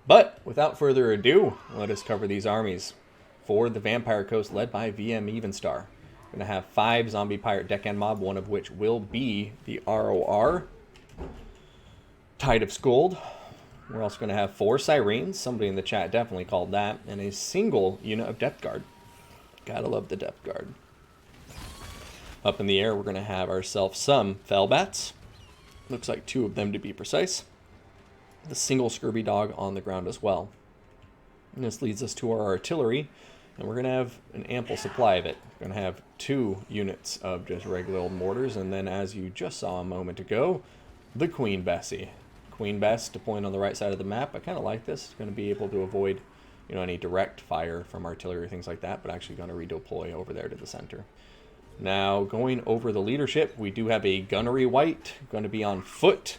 But without further ado, let us cover these armies. For the Vampire Coast, led by VM Evenstar, going to have 5 zombie pirate deckhand mob, one of which will be the ROR, Tide of Skuld. We're also going to have 4 Sirens, somebody in the chat definitely called that, and a single unit of Depth Guard. Gotta love the Depth Guard. Up in the air, we're going to have ourselves some Felbats. Looks like 2 of them to be precise. The single Scurvy Dog on the ground as well. And this leads us to our artillery, and we're going to have an ample supply of it. We're going to have 2 units of just regular old mortars, and then as you just saw a moment ago, the Queen Bessie. Queen Bess deploying on the right side of the map. I kind of like this. It's going to be able to avoid, any direct fire from artillery or things like that, but actually going to redeploy over there to the center. Now, going over the leadership, we do have a Gunnery White, going to be on foot.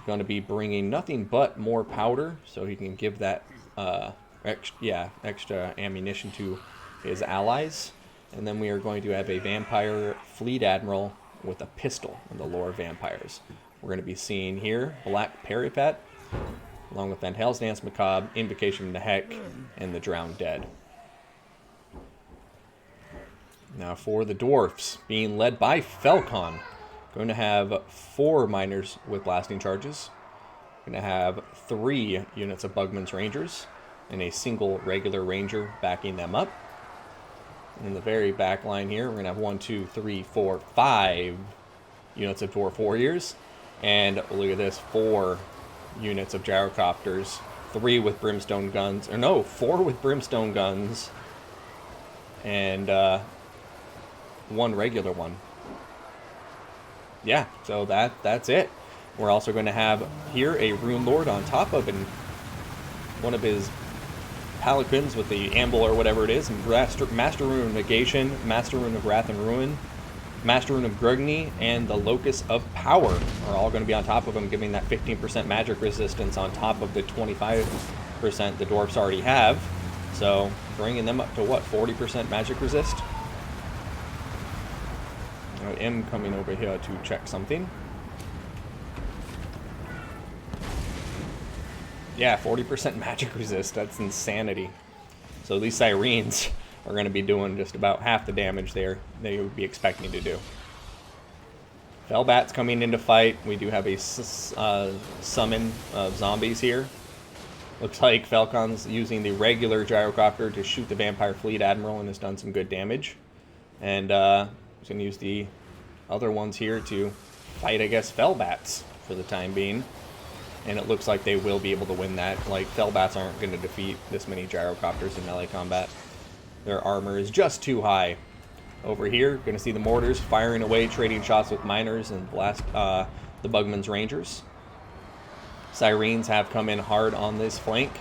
Going to be bringing nothing but more powder, so he can give that extra ammunition to his allies. And then we are going to have a Vampire Fleet Admiral with a pistol in the lore of vampires. We're going to be seeing here Black Perifat, along with Van Hell's Dance Macabre, Invocation of the Heck, and the Drowned Dead. Now for the Dwarfs, being led by Felkon. Going to have 4 miners with blasting charges. Going to have 3 units of Bugman's Rangers and a single regular ranger backing them up. And in the very back line here, we're going to have 1, 2, 3, 4, 5 units of Dwarf Warriors. And look at this, 4 units of Gyrocopters. 3 with Brimstone guns. Or no, 4 with Brimstone guns. And 1 regular one. Yeah, so that's it. We're also going to have here a Rune Lord on top of one of his Paladins with the Amble or whatever it is. Master Rune of Negation, Master Rune of Wrath and Ruin, Master Rune of Grugny, and the Locus of Power are all going to be on top of him, giving that 15% magic resistance on top of the 25% the Dwarfs already have. So bringing them up to what, 40% magic resist? I am coming over here to check something. Yeah, 40% magic resist. That's insanity. So these Sirens are going to be doing just about half the damage they would be expecting to do. Felbat's coming into fight. We do have a summon of zombies here. Looks like Felkon's using the regular Gyrocopter to shoot the Vampire Fleet Admiral and has done some good damage. And he's going to use the other ones here to fight, I guess, Felbats for the time being. And it looks like they will be able to win that. Like, Felbats aren't going to defeat this many Gyrocopters in melee combat. Their armor is just too high. Over here, going to see the mortars firing away, trading shots with miners and blast the Bugman's Rangers. Sirens have come in hard on this flank.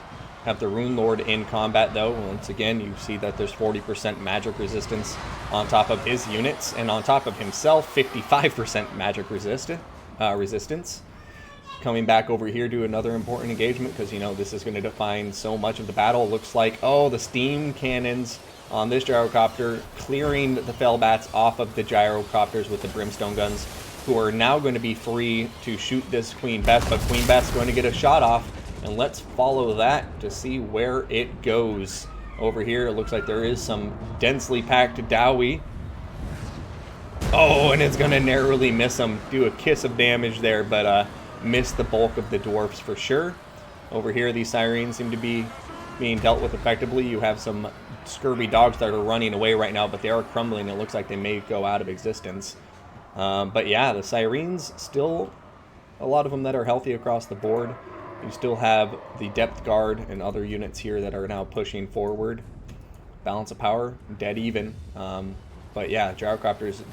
Have the Rune Lord in combat, though. Once again, you see that there's 40% magic resistance on top of his units, and on top of himself, 55% magic resistance. Coming back over here to another important engagement, because, this is going to define so much of the battle. Looks like, the steam cannons on this Gyrocopter clearing the Felbats off of the Gyrocopters with the Brimstone guns, who are now going to be free to shoot this Queen Bess, but Queen Bess is going to get a shot off. And let's follow that to see where it goes. Over here, it looks like there is some densely packed Dowie. Oh, and it's going to narrowly miss him. Do a kiss of damage there, but miss the bulk of the Dwarfs for sure. Over here, these Sirens seem to be being dealt with effectively. You have some Scurvy Dogs that are running away right now, but they are crumbling. It looks like they may go out of existence. But yeah, the Sirens, still a lot of them that are healthy across the board. You still have the Depth Guard and other units here that are now pushing forward. Balance of power, dead even. But yeah, Gyrocopters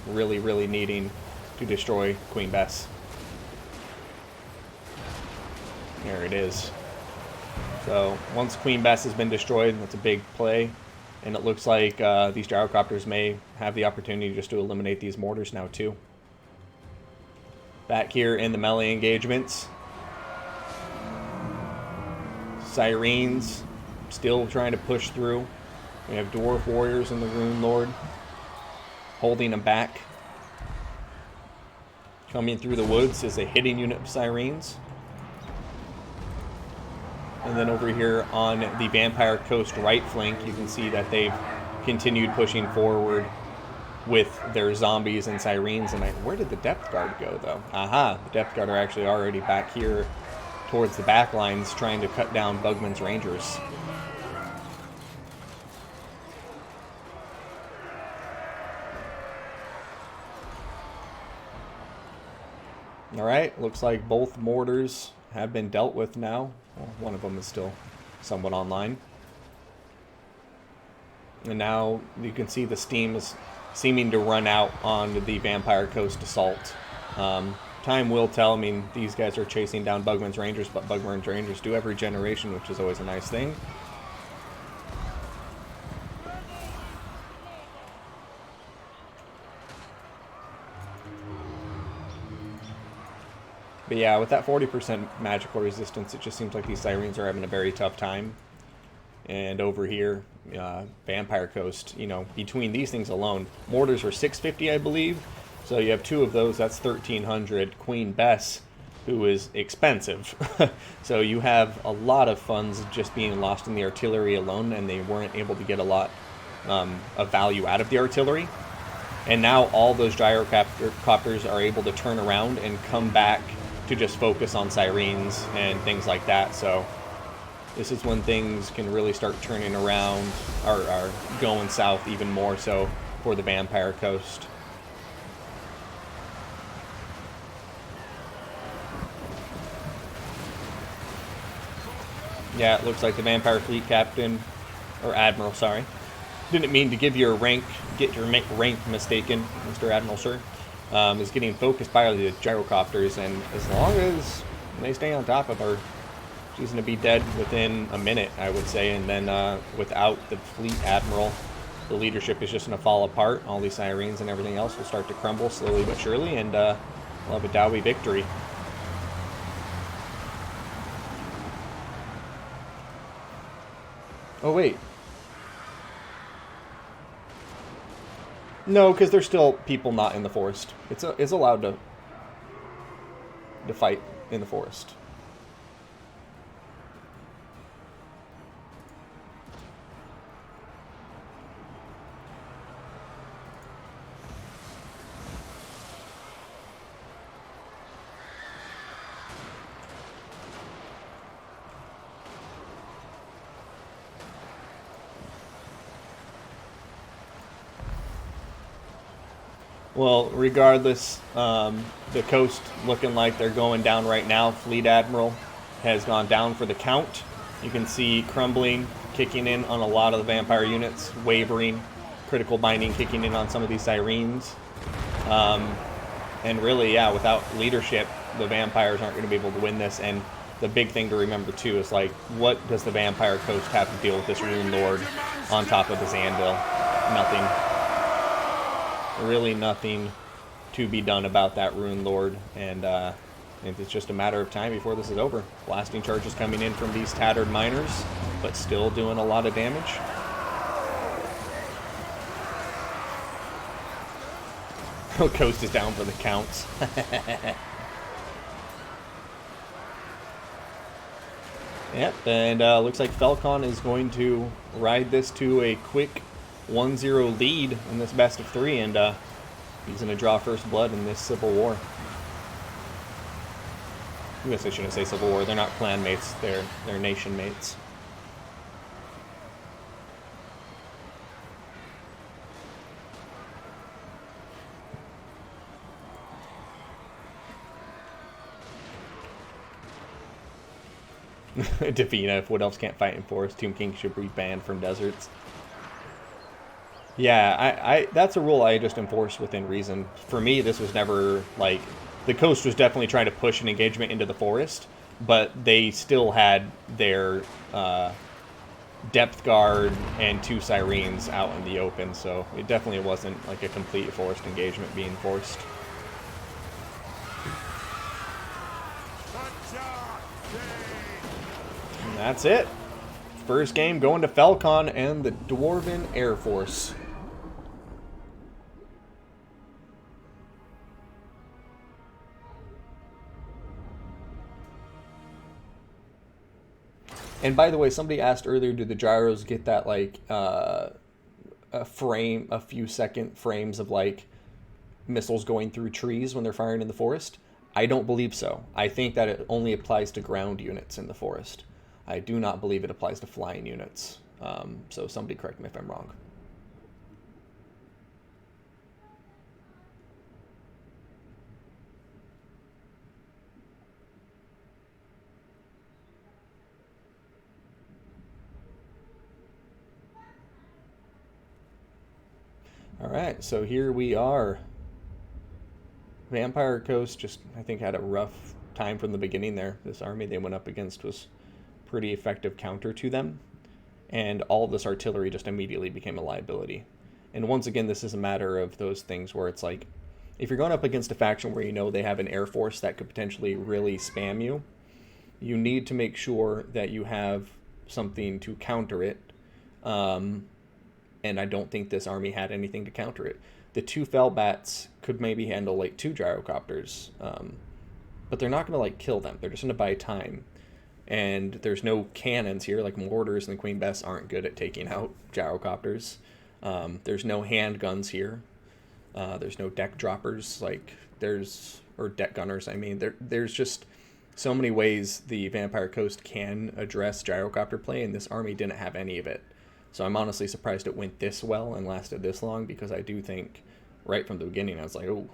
really, really needing to destroy Queen Bess. There it is. So once Queen Bess has been destroyed, that's a big play. And it looks like these Gyrocopters may have the opportunity just to eliminate these mortars now too. Back here in the melee engagements, Sirens still trying to push through. We have Dwarf Warriors and the Rune Lord holding them back. Coming through the woods is a hitting unit of Sirens. And then over here on the Vampire Coast right flank, you can see that they've continued pushing forward with their zombies and sirens. And where did the depth guard go, though? Aha, the depth guard are actually already back here towards the back lines trying to cut down Bugman's Rangers. Alright, looks like both mortars have been dealt with now. Well, one of them is still somewhat online. And now you can see the steam is seeming to run out on the Vampire Coast assault. Time will tell. I mean, these guys are chasing down Bugman's Rangers, but Bugman's Rangers do have regeneration, which is always a nice thing. But yeah, with that 40% magical resistance, it just seems like these sirens are having a very tough time. And over here, Vampire Coast, you know, between these things alone, mortars are 650, I believe. So you have two of those, that's 1,300. Queen Bess, who is expensive. So you have a lot of funds just being lost in the artillery alone, and they weren't able to get a lot of value out of the artillery. And now all those gyrocopters are able to turn around and come back to just focus on sirens and things like that. So this is when things can really start turning around, or going south even more so for the Vampire Coast. Yeah, it looks like the Vampire Fleet Captain, or Admiral, sorry. Didn't mean to give your rank, get your rank mistaken, Mr. Admiral, sir. Is getting focused by the gyrocopters, and as long as they stay on top of her, she's going to be dead within a minute, I would say. And then without the Fleet Admiral, the leadership is just going to fall apart. All these sirens and everything else will start to crumble slowly but surely, and we'll have a Dowie victory. Oh, wait. No, because there's still people not in the forest. It's allowed to fight in the forest. Well, regardless, the coast looking like they're going down right now. Fleet Admiral has gone down for the count. You can see crumbling, kicking in on a lot of the vampire units, wavering, critical binding kicking in on some of these sirens. And really, yeah, without leadership, the vampires aren't going to be able to win this. And the big thing to remember, too, is, like, what does the Vampire Coast have to deal with this Rune Lord on top of the Zandil? Nothing. Really nothing to be done about that Rune Lord, and it's just a matter of time before this is over. Blasting charges coming in from these tattered miners, but still doing a lot of damage. Coast is down for the counts. Yep, and looks like Felkon is going to ride this to a quick 1-0 lead in this best of 3, and he's going to draw first blood in this civil war. I guess I shouldn't say civil war. They're not clan mates. They're nation mates. Davina, if Wood Elves can't fight in forests, Tomb King should be banned from deserts. Yeah, I that's a rule I just enforce within reason. For me, this was never, like, the coast was definitely trying to push an engagement into the forest, but they still had their depth guard and 2 sirens out in the open, so it definitely wasn't like a complete forest engagement being forced. And that's it. First game going to Felkon and the Dwarven Air Force. And by the way, somebody asked earlier, do the gyros get that like a few second frames of like missiles going through trees when they're firing in the forest? I don't believe so. I think that it only applies to ground units in the forest. I do not believe it applies to flying units. So somebody correct me if I'm wrong. All right, so here we are. Vampire Coast just, I think, had a rough time from the beginning there. This army they went up against was pretty effective counter to them. And all of this artillery just immediately became a liability. And once again, this is a matter of those things where it's like, if you're going up against a faction where you know they have an air force that could potentially really spam you, you need to make sure that you have something to counter it. And I don't think this army had anything to counter it. The 2 Felbats could maybe handle like 2 gyrocopters, but they're not going to like kill them. They're just going to buy time. And there's no cannons here, like mortars and the Queen Bess aren't good at taking out gyrocopters. There's no handguns here. There's no deck droppers, or deck gunners, I mean. There's just so many ways the Vampire Coast can address gyrocopter play, and this army didn't have any of it. So I'm honestly surprised it went this well and lasted this long, because I do think right from the beginning I was like, oh,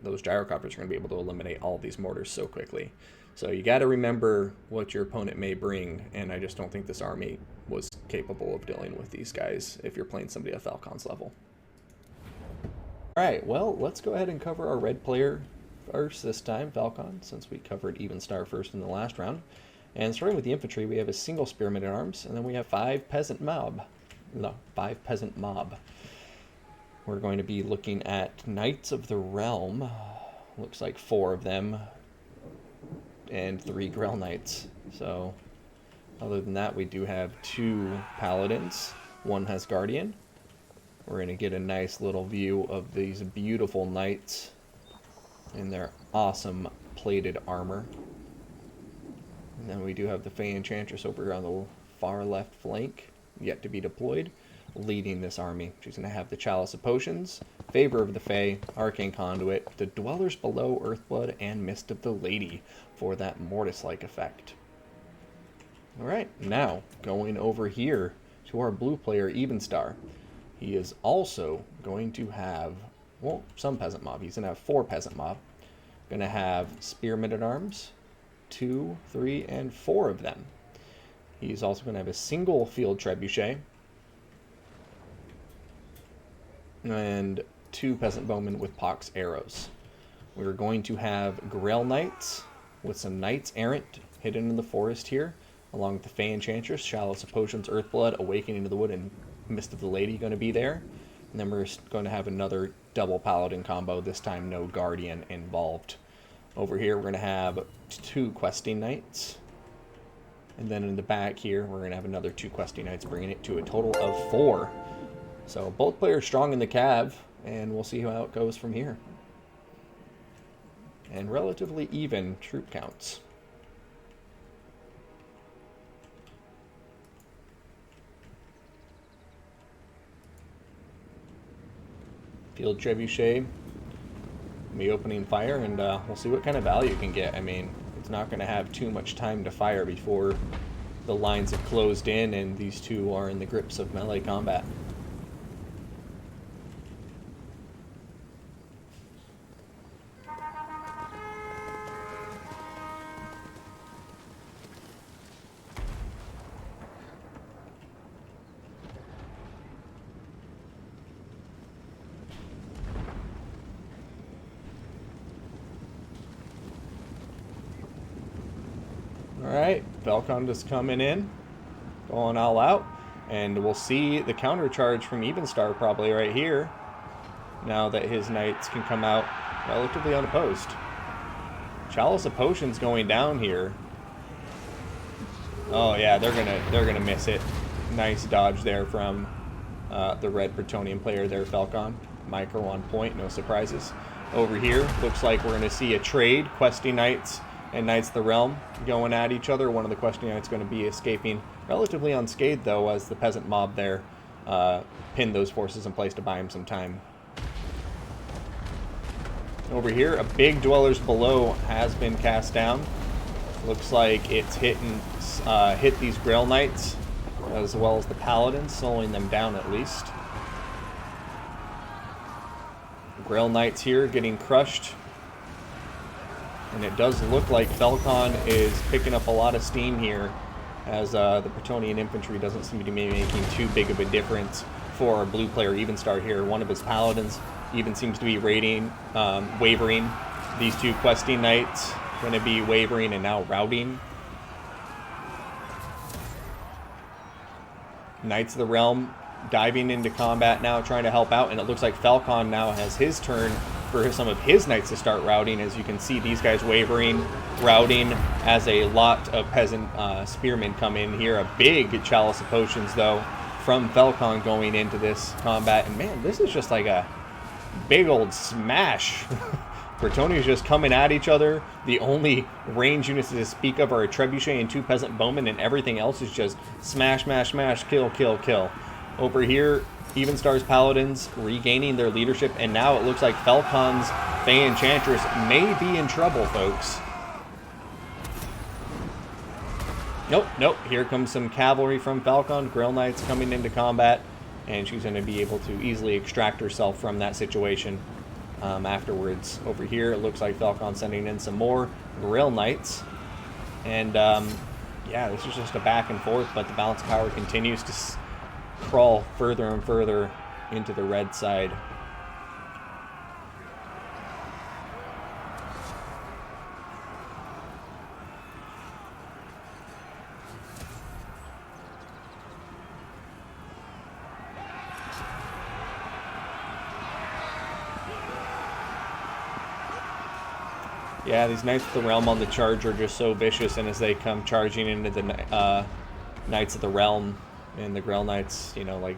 those gyrocopters are going to be able to eliminate all of these mortars so quickly. So you got to remember what your opponent may bring, and I just don't think this army was capable of dealing with these guys if you're playing somebody at Felkon's level. Alright, well, let's go ahead and cover our red player first this time, Felkon, since we covered Evenstar first in the last round. And starting with the infantry, we have a single spearman at arms, and then we have 5 peasant mob. We're going to be looking at Knights of the Realm. Looks like 4 of them, and 3 Grell Knights. So, other than that, we do have 2 Paladins. 1 has Guardian. We're going to get a nice little view of these beautiful Knights in their awesome plated armor. And then we do have the Fey Enchantress over here on the far left flank, yet to be deployed, leading this army. She's going to have the Chalice of Potions, Favor of the Fey, Arcane Conduit, the Dwellers Below, Earthblood, and Mist of the Lady for that Mortis-like effect. Alright, now going over here to our blue player, Evenstar. He is also going to have, well, some peasant mob. He's going to have 4 peasant mob. Going to have Spearmen at Arms, 2, 3, and 4 of them. He's also going to have a single field trebuchet and 2 peasant bowmen with Pox arrows. We're going to have Grell Knights with some Knights Errant hidden in the forest here, along with the Fey Enchantress, Chalice of Potions, Earthblood, Awakening to the Wood, and Mist of the Lady going to be there. And then we're going to have another double Paladin combo, this time no Guardian involved. Over here we're going to have 2 Questing Knights. And then in the back here we're going to have another 2 Questing Knights, bringing it to a total of 4. So both players strong in the cav, and we'll see how it goes from here. And relatively even troop counts. Field Trebuchet be opening fire, and we'll see what kind of value you can get. I mean, it's not going to have too much time to fire before the lines have closed in and these 2 are in the grips of melee combat. Alright, Felkon just coming in, going all out, and we'll see the counter charge from Evenstar probably right here, now that his knights can come out relatively unopposed. Chalice of Potions going down here. Oh yeah, they're gonna miss it. Nice dodge there from the red Bretonnian player there, Felkon. Micro on point, no surprises. Over here, looks like we're gonna see a trade, Questing Knights and Knights of the Realm going at each other. One of the Questing Knights going to be escaping relatively unscathed, though, as the peasant mob there pinned those forces in place to buy him some time. Over here, a big Dwellers Below has been cast down. Looks like it's hit these Grail Knights, as well as the Paladins, slowing them down at least. Grail Knights here getting crushed. And it does look like Felkon is picking up a lot of steam here, as the Bretonnian infantry doesn't seem to be making too big of a difference for our blue player Evenstar here. One of his Paladins even seems to be wavering. These two Questing Knights going to be wavering and now routing. Knights of the Realm diving into combat now, trying to help out, and it looks like Felkon now has his turn for some of his knights to start routing. As you can see, these guys wavering, routing, as a lot of peasant spearmen come in here. A big Chalice of Potions, though, from Felkon going into this combat. And man, this is just like a big old smash. Bretonians just coming at each other. The only range units to speak of are a Trebuchet and 2 Peasant Bowmen, and everything else is just smash, smash, smash, kill, kill, kill. Over here, Evenstar's Paladins regaining their leadership, and now it looks like Felkon's Fey Enchantress may be in trouble, folks. Nope, nope. Here comes some cavalry from Felkon. Grail Knights coming into combat, and she's going to be able to easily extract herself from that situation afterwards. Over here, it looks like Felkon sending in some more Grail Knights. And, yeah, this is just a back and forth, but the balance of power continues to crawl further and further into the red side. Yeah, these Knights of the Realm on the charge are just so vicious, and as they come charging into the Knights of the Realm and the Grail Knights, you know, like,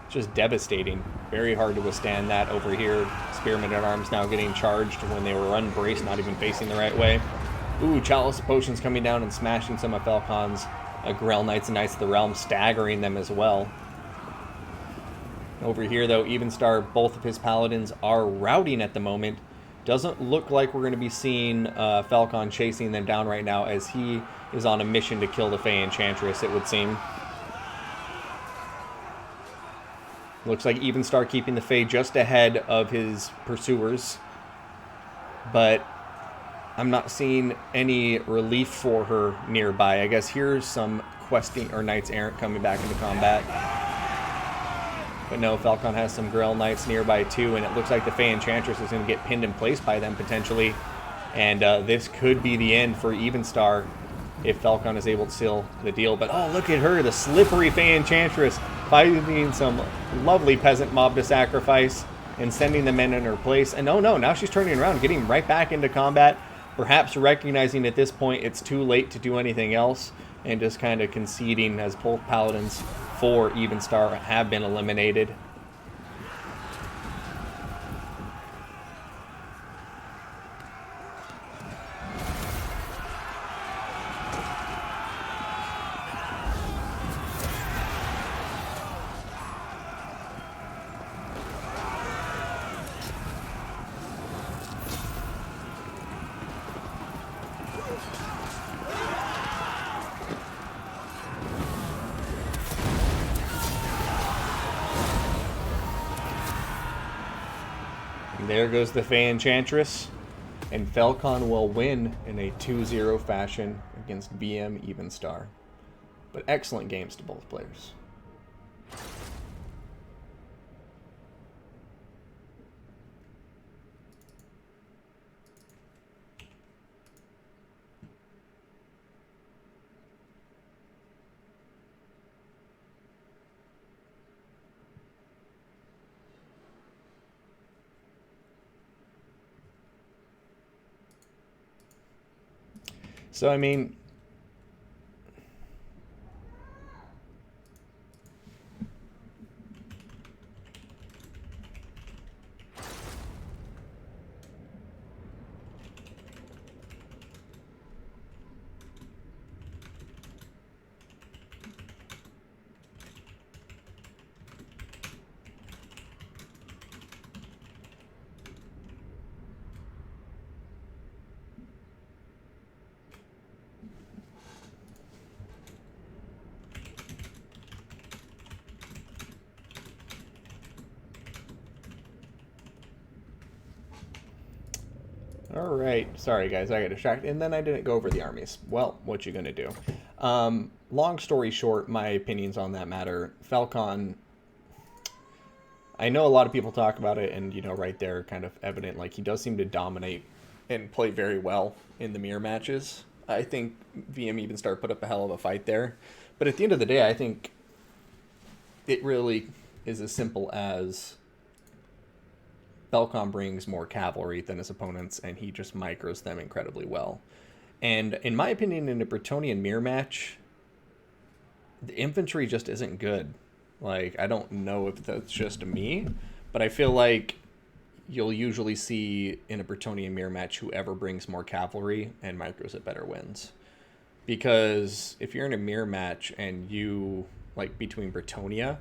just devastating. Very hard to withstand that. Over here, Spearmen at Arms now getting charged when they were unbraced, not even facing the right way. Ooh, Chalice of Potions coming down and smashing some of Felkon's Grail Knights and Knights of the Realm, staggering them as well. Over here, though, Evenstar, both of his Paladins are routing at the moment. Doesn't look like we're going to be seeing Felkon chasing them down right now, as he is on a mission to kill the Fey Enchantress, it would seem. Looks like Evenstar keeping the Fey just ahead of his pursuers, but I'm not seeing any relief for her nearby. I guess here's some questing or Knights Errant coming back into combat. But no, Felkon has some Grail Knights nearby too, and it looks like the Fey Enchantress is going to get pinned in place by them potentially. And this could be the end for Evenstar if Felkon is able to seal the deal. But oh, look at her, the slippery Fey Enchantress, finding some lovely peasant mob to sacrifice and sending the men in her place. And oh no, now she's turning around, getting right back into combat, perhaps recognizing at this point it's too late to do anything else, and just kind of conceding as both Paladins for Evenstar have been eliminated. There goes the Fey Enchantress, and Felkon will win in a 2-0 fashion against BM Evenstar. But excellent games to both players. So, I mean, Alright, sorry guys, I got distracted, and then I didn't go over the armies. Well, what you gonna do? Long story short, my opinions on that matter. Felkon, I know a lot of people talk about it, and, you know, right there, kind of evident, like, he does seem to dominate and play very well in the mirror matches. I think VM Evenstar put up a hell of a fight there. But at the end of the day, I think it really is as simple as Felkon brings more cavalry than his opponents, and he just micros them incredibly well. And in my opinion, in a Bretonnian mirror match, the infantry just isn't good. Like, I don't know if that's just me, but I feel like you'll usually see in a Bretonnian mirror match whoever brings more cavalry and micros it better wins. Because if you're in a mirror match and you, like, between Bretonnia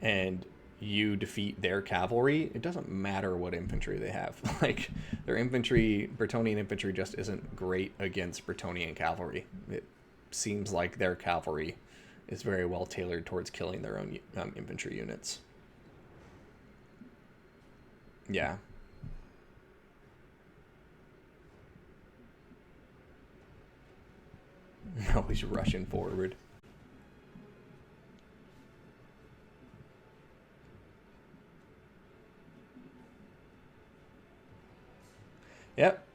and you defeat their cavalry, it doesn't matter what infantry they have. Like, their infantry, Bretonnian infantry just isn't great against Bretonnian cavalry. It seems like their cavalry is very well tailored towards killing their own infantry units. Yeah. Always rushing forward. Yep.